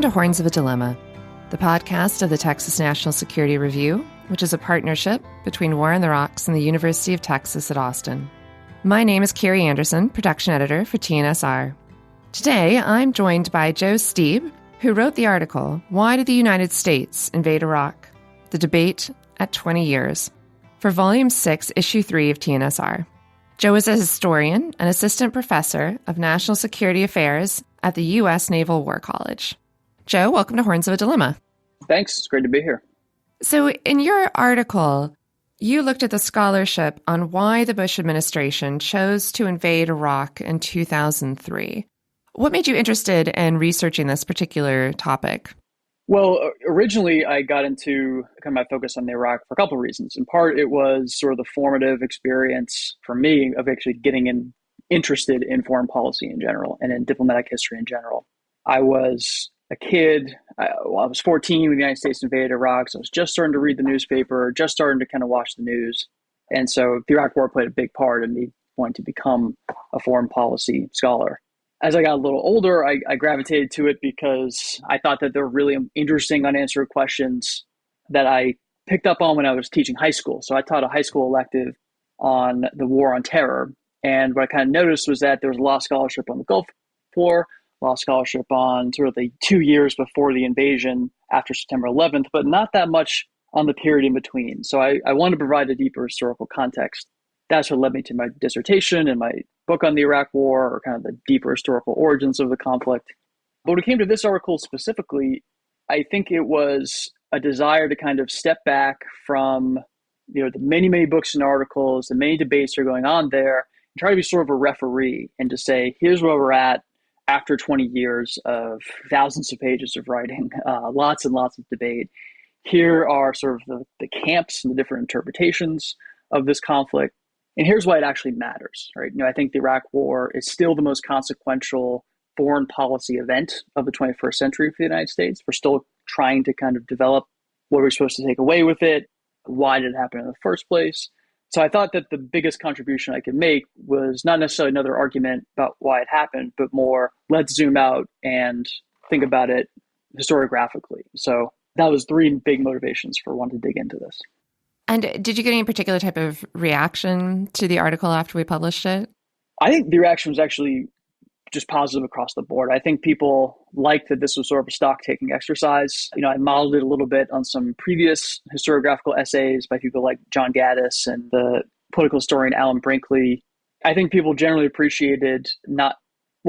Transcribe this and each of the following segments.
to Horns of a Dilemma, the podcast of the Texas National Security Review, which is a partnership between War on the Rocks and the University of Texas at Austin. My name is Carrie Anderson, production editor for TNSR. Today, I'm joined by Joe Steeb, who wrote the article, Why Did the United States Invade Iraq? The Debate at 20 Years, for Volume 6, Issue 3 of TNSR. Joe is a historian and assistant professor of national security affairs at the U.S. Naval War College. Joe, welcome to Horns of a Dilemma. Thanks. It's great to be here. So in your article, you looked at the scholarship on why the Bush administration chose to invade Iraq in 2003. What made you interested in researching this particular topic? Well, originally I got into kind of my focus on Iraq for a couple of reasons. In part, it was sort of the formative experience for me of actually getting interested in foreign policy in general and in diplomatic history in general. I was a kid. I was 14 when the United States invaded Iraq, so I was just starting to read the newspaper, just starting to kind of watch the news. And so the Iraq War played a big part in me wanting to become a foreign policy scholar. As I got a little older, I gravitated to it because I thought that there were really interesting unanswered questions that I picked up on when I was teaching high school. So I taught a high school elective on the war on terror. And what I kind of noticed was that there was a lot of scholarship on the Gulf War, a lot of scholarship on sort of the 2 years before the invasion after September 11th, but not that much on the period in between. So I wanted to provide a deeper historical context. That's what led me to my dissertation and my book on the Iraq War, or kind of the deeper historical origins of the conflict. But when it came to this article specifically, I think it was a desire to kind of step back from, the many, many books and articles, the many debates that are going on there, and try to be sort of a referee and to say, here's where we're at after 20 years of thousands of pages of writing, lots and lots of debate. Here are sort of the camps and the different interpretations of this conflict. And here's why it actually matters, right? I think the Iraq War is still the most consequential foreign policy event of the 21st century for the United States. We're still trying to kind of develop what we're supposed to take away with it. Why did it happen in the first place? So I thought that the biggest contribution I could make was not necessarily another argument about why it happened, but more, let's zoom out and think about it historiographically. So that was three big motivations for wanting to dig into this. And did you get any particular type of reaction to the article after we published it? I think the reaction was actually just positive across the board. I think people liked that this was sort of a stock-taking exercise. I modeled it a little bit on some previous historiographical essays by people like John Gaddis and the political historian Alan Brinkley. I think people generally appreciated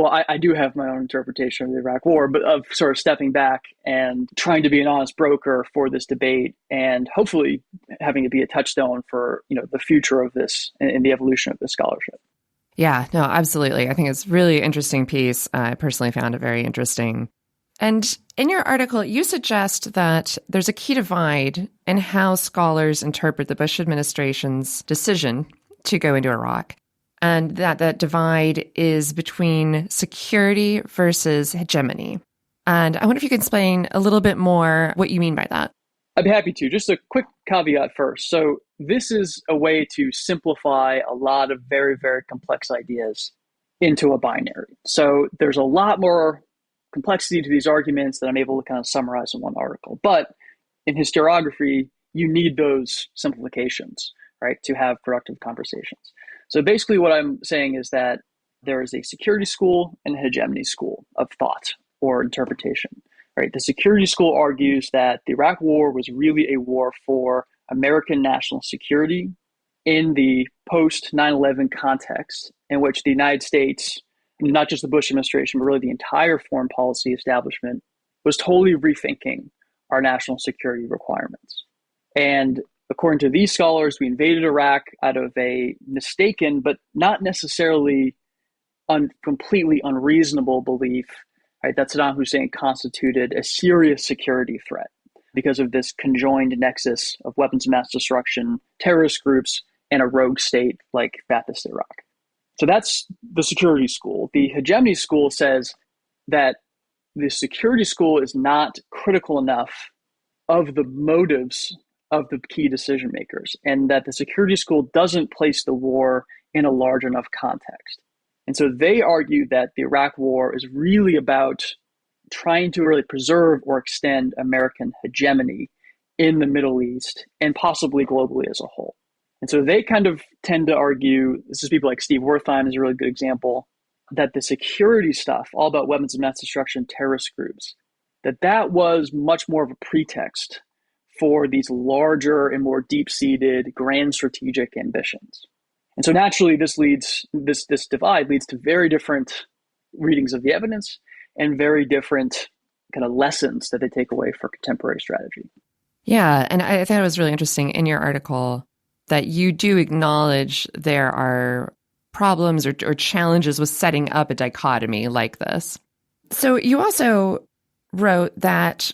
I do have my own interpretation of the Iraq War, but of sort of stepping back and trying to be an honest broker for this debate and hopefully having it be a touchstone for, the future of this and the evolution of this scholarship. Yeah, no, absolutely. I think it's a really interesting piece. I personally found it very interesting. And in your article, you suggest that there's a key divide in how scholars interpret the Bush administration's decision to go into Iraq, and that divide is between security versus hegemony. And I wonder if you could explain a little bit more what you mean by that. I'd be happy to. Just a quick caveat first. So this is a way to simplify a lot of very, very complex ideas into a binary. So there's a lot more complexity to these arguments that I'm able to kind of summarize in one article. But in historiography, you need those simplifications, right, to have productive conversations. So basically what I'm saying is that there is a security school and a hegemony school of thought or interpretation, right? The security school argues that the Iraq War was really a war for American national security in the post 9/11 context in which the United States, not just the Bush administration, but really the entire foreign policy establishment, was totally rethinking our national security requirements. And according to these scholars, we invaded Iraq out of a mistaken, but not necessarily completely unreasonable belief, right, that Saddam Hussein constituted a serious security threat because of this conjoined nexus of weapons of mass destruction, terrorist groups, and a rogue state like Ba'athist Iraq. So that's the security school. The hegemony school says that the security school is not critical enough of the motives of the key decision makers, and that the security school doesn't place the war in a large enough context. And so they argue that the Iraq War is really about trying to really preserve or extend American hegemony in the Middle East and possibly globally as a whole. And so they kind of tend to argue, this is people like Steve Wertheim is a really good example, that the security stuff, all about weapons of mass destruction, terrorist groups, that was much more of a pretext for these larger and more deep-seated grand strategic ambitions. And so naturally this divide leads to very different readings of the evidence and very different kind of lessons that they take away for contemporary strategy. Yeah, and I thought it was really interesting in your article that you do acknowledge there are problems or challenges with setting up a dichotomy like this. So you also wrote that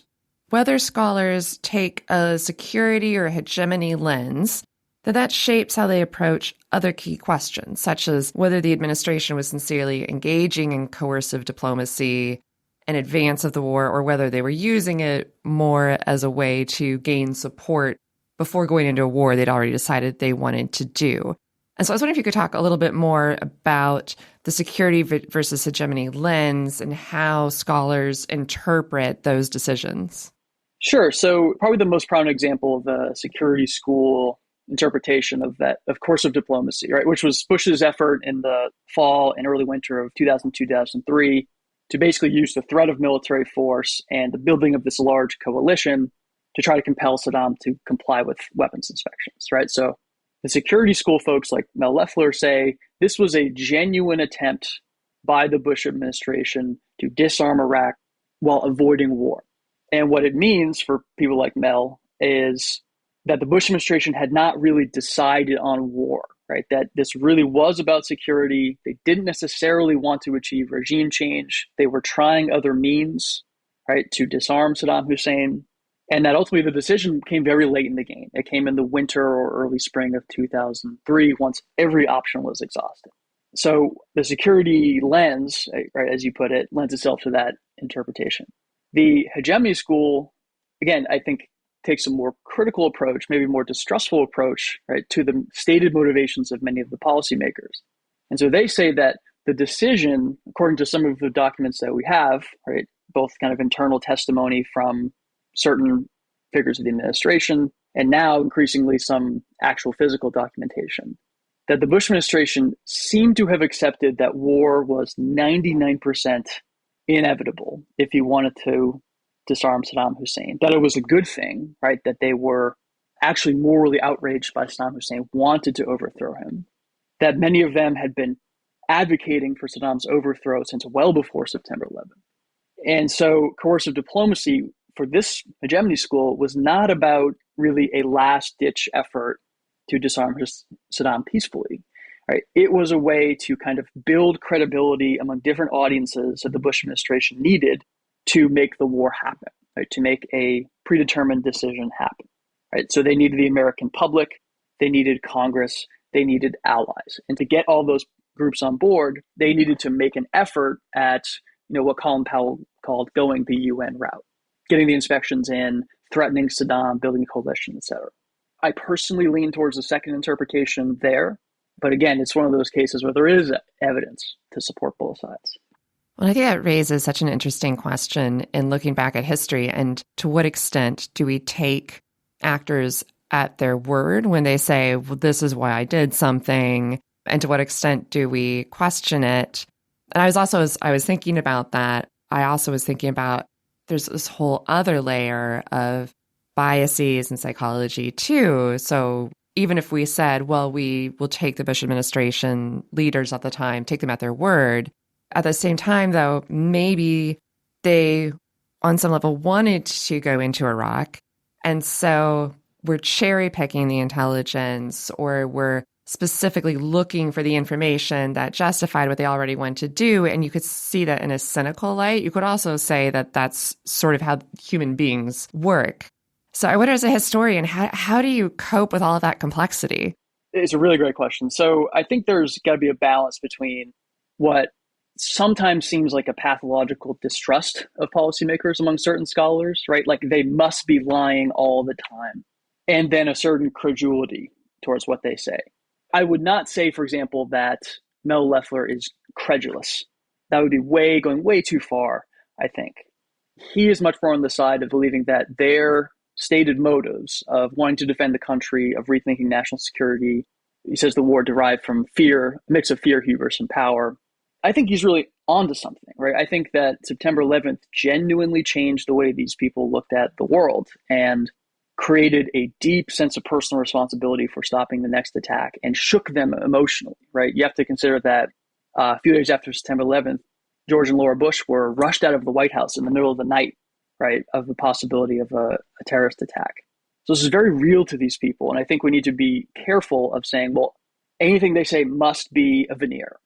whether scholars take a security or hegemony lens, that shapes how they approach other key questions, such as whether the administration was sincerely engaging in coercive diplomacy in advance of the war, or whether they were using it more as a way to gain support before going into a war they'd already decided they wanted to do. And so I was wondering if you could talk a little bit more about the security versus hegemony lens and how scholars interpret those decisions. Sure. So probably the most prominent example of the security school interpretation of course of diplomacy, right, which was Bush's effort in the fall and early winter of 2002, 2003 to basically use the threat of military force and the building of this large coalition to try to compel Saddam to comply with weapons inspections, right? So the security school folks like Mel Leffler say this was a genuine attempt by the Bush administration to disarm Iraq while avoiding war. And what it means for people like Mel is that the Bush administration had not really decided on war, right? That this really was about security. They didn't necessarily want to achieve regime change. They were trying other means, right, to disarm Saddam Hussein. And that ultimately the decision came very late in the game. It came in the winter or early spring of 2003, once every option was exhausted. So the security lens, right, as you put it, lends itself to that interpretation. The hegemony school, again, I think takes a more critical approach, maybe more distrustful approach, right, to the stated motivations of many of the policymakers. And so they say that the decision, according to some of the documents that we have, right, both kind of internal testimony from certain figures of the administration, and now increasingly some actual physical documentation, that the Bush administration seemed to have accepted that war was 99% inevitable if he wanted to disarm Saddam Hussein, that it was a good thing, right, that they were actually morally outraged by Saddam Hussein, wanted to overthrow him, that many of them had been advocating for Saddam's overthrow since well before September 11th. And so coercive diplomacy for this hegemony school was not about really a last-ditch effort to disarm Saddam peacefully. Right? It was a way to kind of build credibility among different audiences that the Bush administration needed to make the war happen, right? To make a predetermined decision happen. Right? So they needed the American public, they needed Congress, they needed allies. And to get all those groups on board, they needed to make an effort at what Colin Powell called going the UN route, getting the inspections in, threatening Saddam, building a coalition, etc. I personally lean towards the second interpretation there. But again, it's one of those cases where there is evidence to support both sides. Well, I think that raises such an interesting question in looking back at history. And to what extent do we take actors at their word when they say, well, this is why I did something? And to what extent do we question it? And as I was thinking about that, I also was thinking about there's this whole other layer of biases in psychology too. So even if we said, well, we will take the Bush administration leaders at the time, take them at their word, at the same time, though, maybe they, on some level, wanted to go into Iraq. And so we're cherry picking the intelligence, or we're specifically looking for the information that justified what they already wanted to do. And you could see that in a cynical light. You could also say that that's sort of how human beings work. So I wonder, as a historian, how do you cope with all of that complexity? It's a really great question. So I think there's got to be a balance between what sometimes seems like a pathological distrust of policymakers among certain scholars, right? Like they must be lying all the time, and then a certain credulity towards what they say. I would not say, for example, that Mel Leffler is credulous. That would be going way too far, I think. he is much more on the side of believing that their stated motives of wanting to defend the country, of rethinking national security, he says the war derived from fear, a mix of fear, hubris, and power. I think he's really onto something, right? I think that September 11th genuinely changed the way these people looked at the world and created a deep sense of personal responsibility for stopping the next attack and shook them emotionally, right? You have to consider that a few days after September 11th, George and Laura Bush were rushed out of the White House in the middle of the night, right, of the possibility of a terrorist attack. So this is very real to these people. And I think we need to be careful of saying, well, anything they say must be a veneer.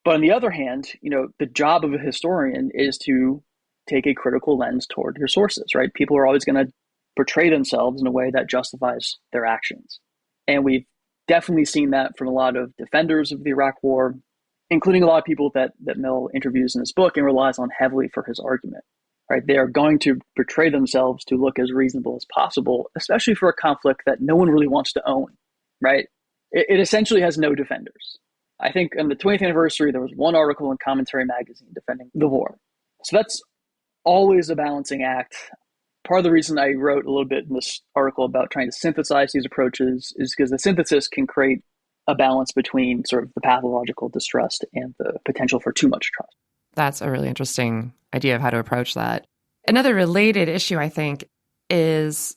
But on the other hand, the job of a historian is to take a critical lens toward your sources, right? People are always going to portray themselves in a way that justifies their actions. And we've definitely seen that from a lot of defenders of the Iraq War, including a lot of people that Mill interviews in his book and relies on heavily for his argument. Right? They are going to portray themselves to look as reasonable as possible, especially for a conflict that no one really wants to own. Right? It essentially has no defenders. I think on the 20th anniversary, there was one article in Commentary magazine defending the war. So that's always a balancing act. Part of the reason I wrote a little bit in this article about trying to synthesize these approaches is because the synthesis can create a balance between sort of the pathological distrust and the potential for too much trust. That's a really interesting idea of how to approach that. Another related issue, I think, is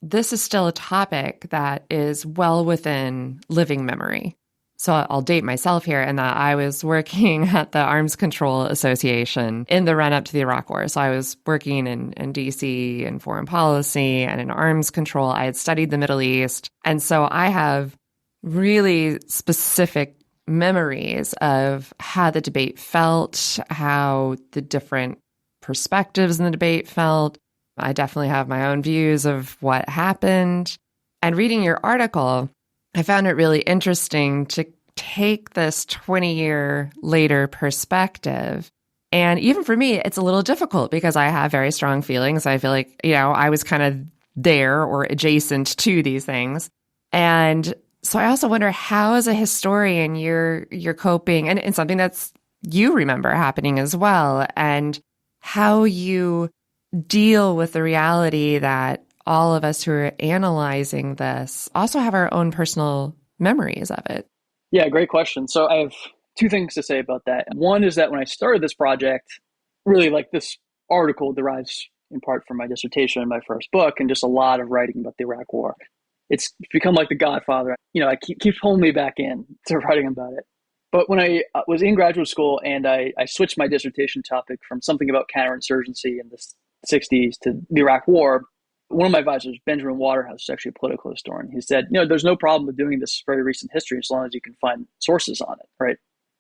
this is still a topic that is well within living memory. So I'll date myself here in that I was working at the Arms Control Association in the run-up to the Iraq War. So I was working in D.C. in foreign policy and in arms control. I had studied the Middle East. And so I have really specific memories of how the debate felt, how the different perspectives in the debate felt. I definitely have my own views of what happened. And reading your article, I found it really interesting to take this 20-year later perspective. And even for me, it's a little difficult because I have very strong feelings. I feel like, I was kind of there or adjacent to these things. And so I also wonder how, as a historian, you're coping, and something that's you remember happening as well, and how you deal with the reality that all of us who are analyzing this also have our own personal memories of it. Yeah, great question. So I have two things to say about that. One is that when I started this project, really like this article derives in part from my dissertation in my first book and just a lot of writing about the Iraq War. It's become like The Godfather. I keep pulling me back in to writing about it. But when I was in graduate school and I switched my dissertation topic from something about counterinsurgency in the 60s to the Iraq War, one of my advisors, Benjamin Waterhouse, is actually a political historian. He said, there's no problem with doing this very recent history as long as you can find sources on it, right?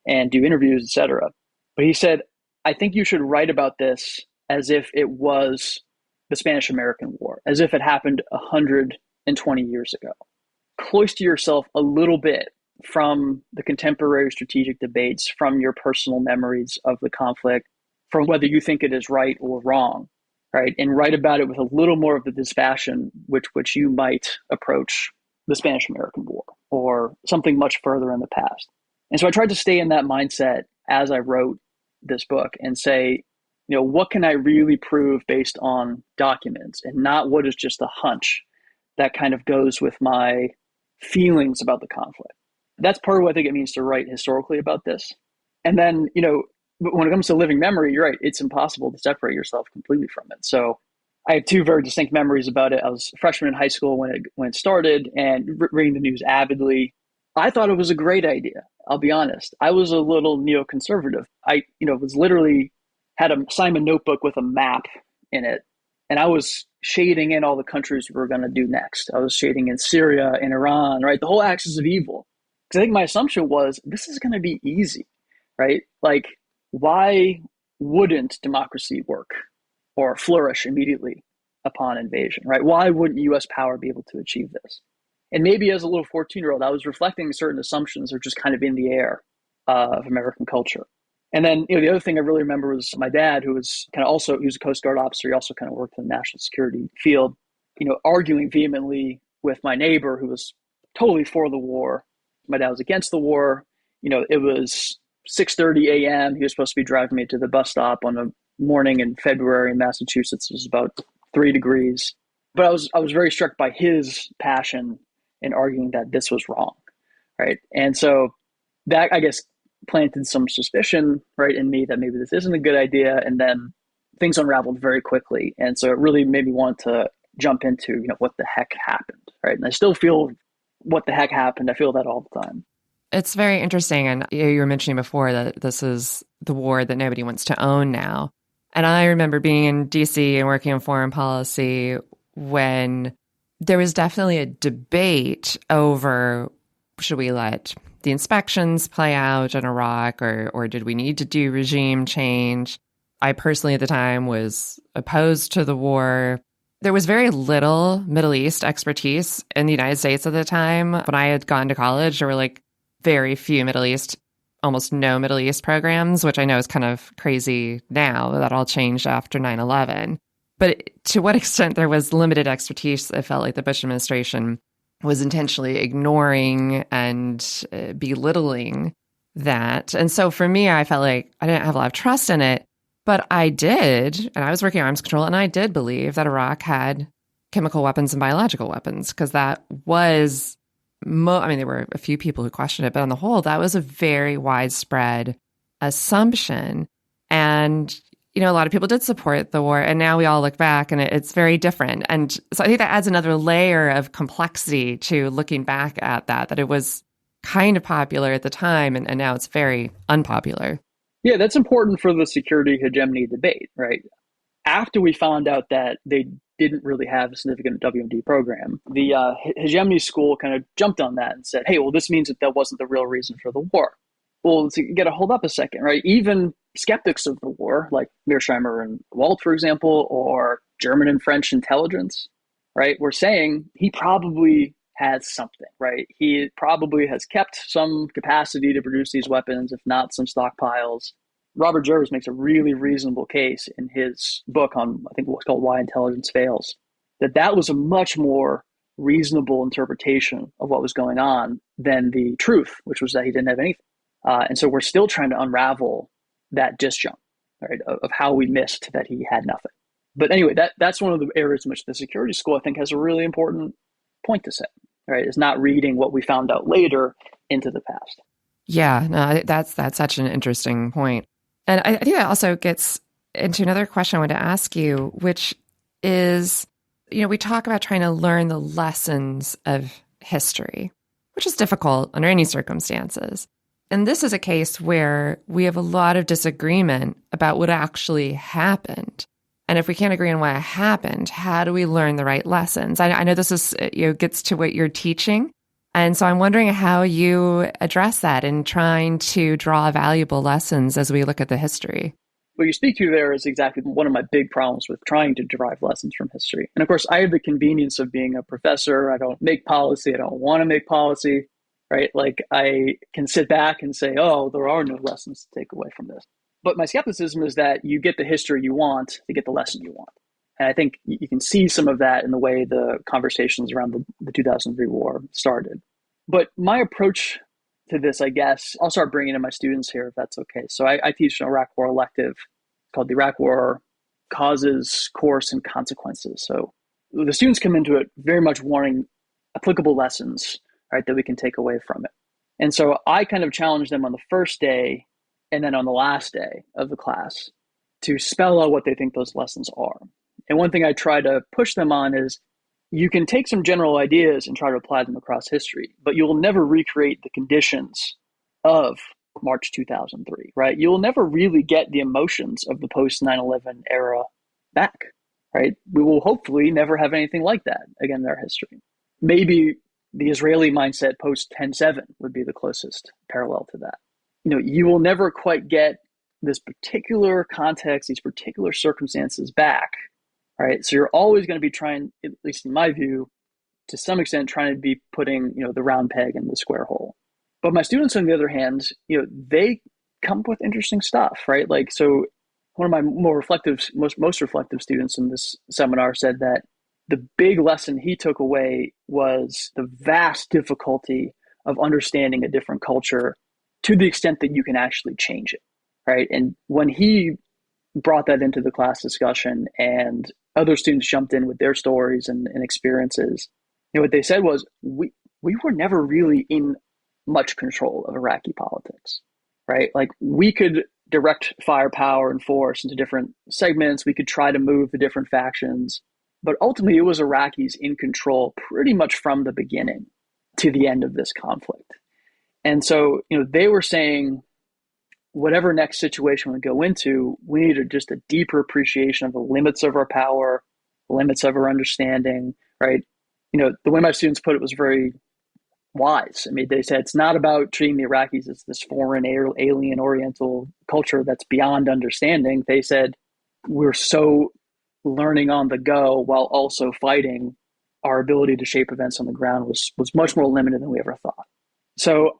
And do interviews, et cetera. But he said, I think you should write about this as if it was the Spanish-American War, as if it happened 120 years ago. Cloister yourself a little bit from the contemporary strategic debates, from your personal memories of the conflict, from whether you think it is right or wrong, right? And write about it with a little more of the dispassion which you might approach the Spanish-American War or something much further in the past. And so I tried to stay in that mindset as I wrote this book and say, what can I really prove based on documents and not what is just a hunch that kind of goes with my feelings about the conflict. That's part of what I think it means to write historically about this. And then, when it comes to living memory, you're right, it's impossible to separate yourself completely from it. So I have two very distinct memories about it. I was a freshman in high school when it started and reading the news avidly. I thought it was a great idea. I'll be honest. I was a little neoconservative. I, was literally had a Simon notebook with a map in it. And I was shading in all the countries we were going to do next. I was shading in Syria and Iran, right? The whole axis of evil. Because I think my assumption was this is going to be easy, right? Like, why wouldn't democracy work or flourish immediately upon invasion, right? Why wouldn't U.S. power be able to achieve this? And maybe as a little 14-year-old, I was reflecting certain assumptions that are just kind of in the air of American culture. And then, the other thing I really remember was my dad, who was kind of also, he was a Coast Guard officer. He also kind of worked in the national security field, arguing vehemently with my neighbor who was totally for the war. My dad was against the war. It was 6:30 a.m. He was supposed to be driving me to the bus stop on a morning in February in Massachusetts. It was about 3 degrees. But I was very struck by his passion in arguing that this was wrong, right? And so that, I guess, planted some suspicion, right, in me that maybe this isn't a good idea. And then things unraveled very quickly. And so it really made me want to jump into, what the heck happened, right? And I still feel what the heck happened. I feel that all the time. It's very interesting. And you were mentioning before that this is the war that nobody wants to own now. And I remember being in DC and working on foreign policy when there was definitely a debate over, should we let the inspections play out in Iraq, or did we need to do regime change? I personally at the time was opposed to the war. There was very little Middle East expertise in the United States at the time. When I had gone to college, there were like very few Middle East, almost no Middle East programs, which I know is kind of crazy now. That all changed after 9/11. But to what extent there was limited expertise, it felt like the Bush administration was intentionally ignoring and belittling that. And so for me, I felt like I didn't have a lot of trust in it, but I did, and I was working arms control, and I did believe that Iraq had chemical weapons and biological weapons, because that was, there were a few people who questioned it, but on the whole, that was a very widespread assumption. And a lot of people did support the war, and now we all look back and it's very different. And so I think that adds another layer of complexity to looking back at that it was kind of popular at the time, and now it's very unpopular. Yeah, that's important for the security hegemony debate, right? After we found out that they didn't really have a significant WMD program, the hegemony school kind of jumped on that and said, hey, well, this means that wasn't the real reason for the war. Well, you got to hold up a second, right? Even skeptics of the war, like Mearsheimer and Walt, for example, or German and French intelligence, right, were saying he probably has something, right? He probably has kept some capacity to produce these weapons, if not some stockpiles. Robert Jervis makes a really reasonable case in his book on, I think, what's called Why Intelligence Fails, that was a much more reasonable interpretation of what was going on than the truth, which was that he didn't have anything. And so we're still trying to unravel that disjunct, right, of how we missed that he had nothing. But anyway, that's one of the areas in which the security school, I think, has a really important point to say, right, is not reading what we found out later into the past. Yeah, no, that's such an interesting point. And I think that also gets into another question I want to ask you, which is, we talk about trying to learn the lessons of history, which is difficult under any circumstances. And this is a case where we have a lot of disagreement about what actually happened. And if we can't agree on what happened, how do we learn the right lessons? I know this is, gets to what you're teaching. And so I'm wondering how you address that in trying to draw valuable lessons as we look at the history. What you speak to there is exactly one of my big problems with trying to derive lessons from history. And of course, I have the convenience of being a professor. I don't make policy. I don't want to make policy. Right? Like I can sit back and say, oh, there are no lessons to take away from this. But my skepticism is that you get the history you want to get the lesson you want. And I think you can see some of that in the way the conversations around the 2003 war started. But my approach to this, I guess, I'll start bringing in my students here if that's okay. So I teach an Iraq War elective called the Iraq War Causes, Course, and Consequences. So the students come into it very much wanting applicable lessons, right, that we can take away from it. And so I kind of challenge them on the first day and then on the last day of the class to spell out what they think those lessons are. And one thing I try to push them on is you can take some general ideas and try to apply them across history, but you will never recreate the conditions of March 2003, right? You will never really get the emotions of the post 9/11 era back, right? We will hopefully never have anything like that again in our history. Maybe the Israeli mindset post 10/7 would be the closest parallel to that. You will never quite get this particular context, these particular circumstances back, right? So you're always going to be trying, at least in my view, to some extent, trying to be putting, the round peg in the square hole. But my students, on the other hand, they come up with interesting stuff, right? Like, so one of my most reflective students in this seminar said that the big lesson he took away was the vast difficulty of understanding a different culture to the extent that you can actually change it, right? And when he brought that into the class discussion, and other students jumped in with their stories and experiences. What they said was, we were never really in much control of Iraqi politics, right? Like, we could direct firepower and force into different segments. We could try to move the different factions, but ultimately it was Iraqis in control pretty much from the beginning to the end of this conflict. And so, they were saying, whatever next situation we go into, we need just a deeper appreciation of the limits of our power, the limits of our understanding, right? The way my students put it was very wise. I mean, they said it's not about treating the Iraqis as this foreign, alien, Oriental culture that's beyond understanding. They said, we're so learning on the go while also fighting. Our ability to shape events on the ground was much more limited than we ever thought. So,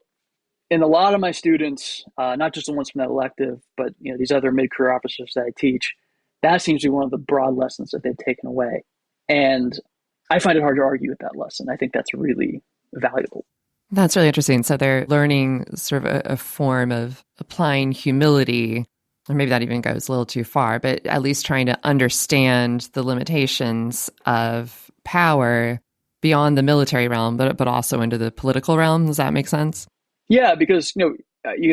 in a lot of my students, not just the ones from that elective, but these other mid-career officers that I teach, that seems to be one of the broad lessons that they've taken away. And I find it hard to argue with that lesson. I think that's really valuable. That's really interesting. So they're learning sort of a form of applying humility, or maybe that even goes a little too far, but at least trying to understand the limitations of power beyond the military realm, but also into the political realm. Does that make sense? Yeah, because you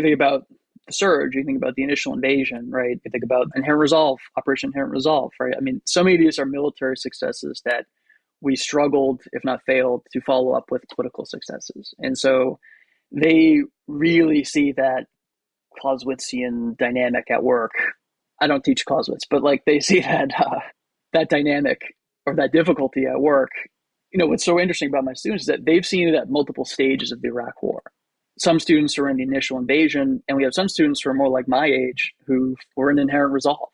think about the surge, you think about the initial invasion, right? You think about Inherent Resolve, Operation Inherent Resolve, right? I mean, so many of these are military successes that we struggled, if not failed, to follow up with political successes. And so they really see that Clausewitzian dynamic at work. I don't teach Clausewitz, but they see that dynamic or that difficulty at work. What's so interesting about my students is that they've seen it at multiple stages of the Iraq War. Some students are in the initial invasion, and we have some students who are more like my age who were in Inherent Resolve,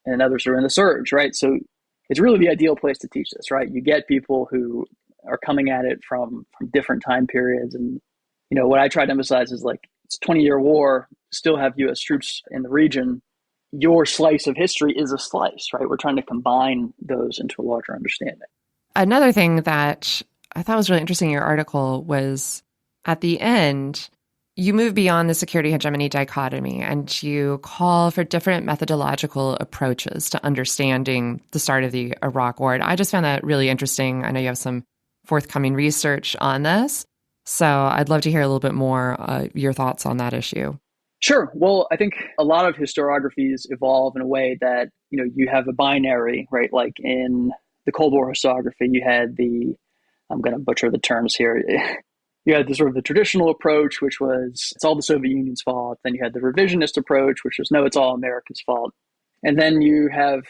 and others are in the surge, right? So it's really the ideal place to teach this, right? You get people who are coming at it from different time periods. And, what I try to emphasize is it's a 20-year war, still have U.S. troops in the region. Your slice of history is a slice, right? We're trying to combine those into a larger understanding. Another thing that I thought was really interesting in your article was at the end, you move beyond the security hegemony dichotomy and you call for different methodological approaches to understanding the start of the Iraq War. And I just found that really interesting. I know you have some forthcoming research on this, so I'd love to hear a little bit more your thoughts on that issue. Sure. Well, I think a lot of historiographies evolve in a way that, you have a binary, right? Like in the Cold War historiography, you had I'm going to butcher the terms here. You had the sort of the traditional approach, which was it's all the Soviet Union's fault. Then you had the revisionist approach, which was no, it's all America's fault. And then you have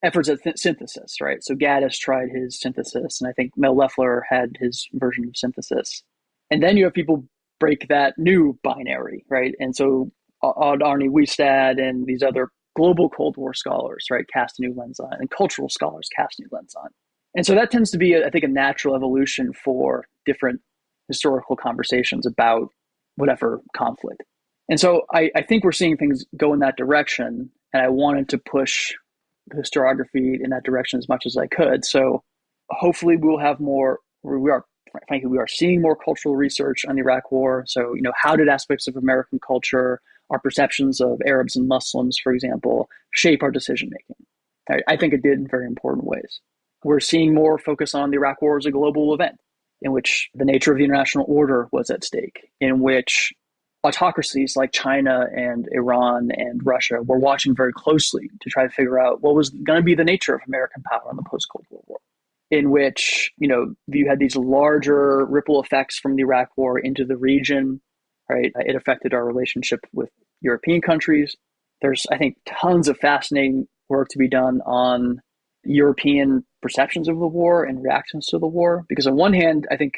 efforts at synthesis, right? So Gaddis tried his synthesis, and I think Mel Leffler had his version of synthesis. And then you have people break that new binary, right? And so Arnie Wiestad and these other global Cold War scholars, right, cast a new lens on, and cultural scholars cast a new lens on. And so that tends to be, I think, a natural evolution for different historical conversations about whatever conflict. And so I think we're seeing things go in that direction, and I wanted to push historiography in that direction as much as I could. So hopefully we'll have more, we are seeing more cultural research on the Iraq War. So, how did aspects of American culture, our perceptions of Arabs and Muslims, for example, shape our decision-making? I think it did in very important ways. We're seeing more focus on the Iraq War as a global event, in which the nature of the international order was at stake, in which autocracies like China and Iran and Russia were watching very closely to try to figure out what was going to be the nature of American power in the post-Cold War, in which, you had these larger ripple effects from the Iraq War into the region, right? It affected our relationship with European countries. There's, I think, tons of fascinating work to be done on European perceptions of the war and reactions to the war. Because on one hand, I think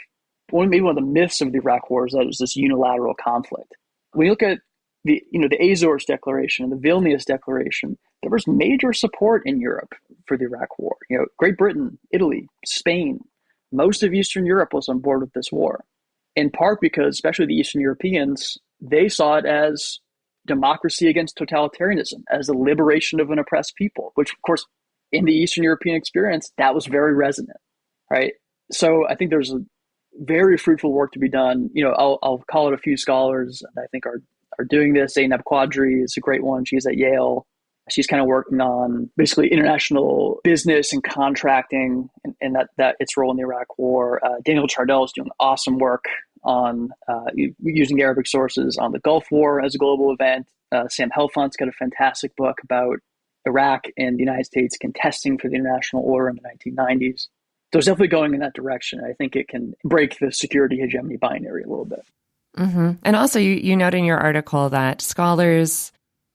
maybe one of the myths of the Iraq War is that it was this unilateral conflict. When you look at the Azores Declaration and the Vilnius Declaration, there was major support in Europe for the Iraq War. Great Britain, Italy, Spain, most of Eastern Europe was on board with this war. In part because, especially the Eastern Europeans, they saw it as democracy against totalitarianism, as the liberation of an oppressed people, which, of course, in the Eastern European experience, that was very resonant, right? So I think there's a very fruitful work to be done. I'll call it a few scholars that I think are doing this. Zainab Quadri is a great one. She's at Yale. She's kind of working on basically international business and contracting and that its role in the Iraq War. Daniel Chardell is doing awesome work on using Arabic sources on the Gulf War as a global event. Sam Helfand's got a fantastic book about Iraq and the United States contesting for the international order in the 1990s. So it's definitely going in that direction. I think it can break the security hegemony binary a little bit. Mm-hmm. And also, you note in your article that scholars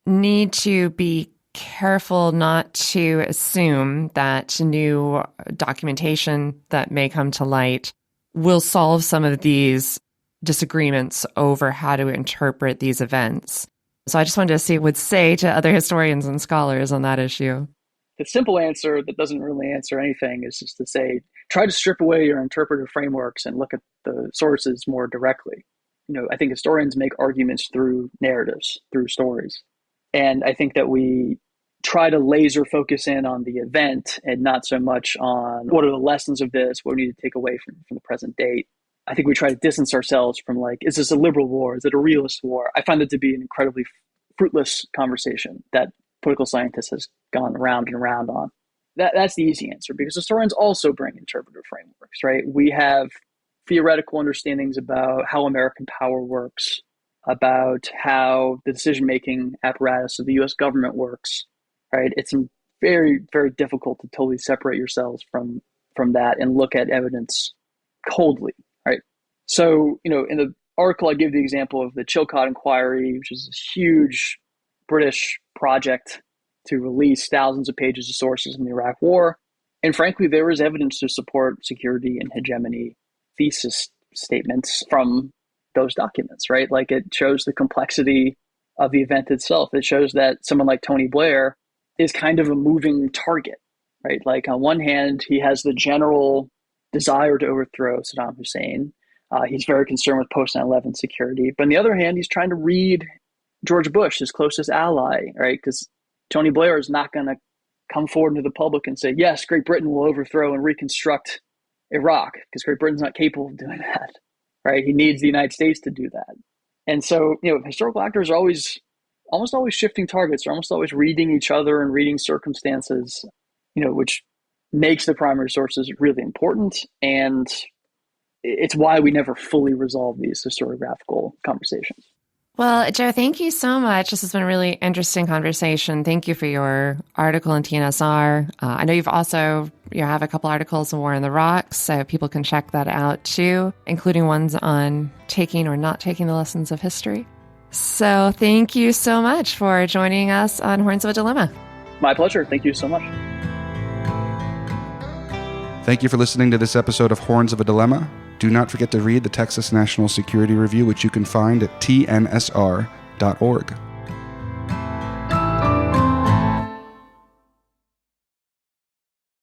need to be careful not to assume that new documentation that may come to light will solve some of these disagreements over how to interpret these events. So I just wanted to see what you would say to other historians and scholars on that issue. The simple answer that doesn't really answer anything is just to say, try to strip away your interpretive frameworks and look at the sources more directly. I think historians make arguments through narratives, through stories. And I think that we try to laser focus in on the event and not so much on what are the lessons of this, what we need to take away from the present date. I think we try to distance ourselves from is this a liberal war? Is it a realist war? I find it to be an incredibly fruitless conversation that political scientists has gone around and around on. That's the easy answer, because historians also bring interpretive frameworks, right? We have theoretical understandings about how American power works, about how the decision-making apparatus of the U.S. government works, right? It's very, very difficult to totally separate yourselves from that and look at evidence coldly, right? So, in the article, I give the example of the Chilcot Inquiry, which is a huge British project to release thousands of pages of sources in the Iraq War. And frankly, there is evidence to support security and hegemony thesis statements from those documents, right? It shows the complexity of the event itself. It shows that someone like Tony Blair is kind of a moving target, right? On one hand, he has the general desire to overthrow Saddam Hussein. He's very concerned with post 9/11 security. But on the other hand, he's trying to read George Bush, his closest ally, right? Because Tony Blair is not going to come forward to the public and say, yes, Great Britain will overthrow and reconstruct Iraq, because Great Britain's not capable of doing that, right? He needs the United States to do that. And so, historical actors are almost always shifting targets. They're almost always reading each other and reading circumstances, which makes the primary sources really important. And it's why we never fully resolve these historiographical conversations. Well, Joe, thank you so much. This has been a really interesting conversation. Thank you for your article in TNSR. I know you have a couple articles on War in the Rocks, so people can check that out too, including ones on taking or not taking the lessons of history. So thank you so much for joining us on Horns of a Dilemma. My pleasure. Thank you so much. Thank you for listening to this episode of Horns of a Dilemma. Do not forget to read the Texas National Security Review, which you can find at tnsr.org.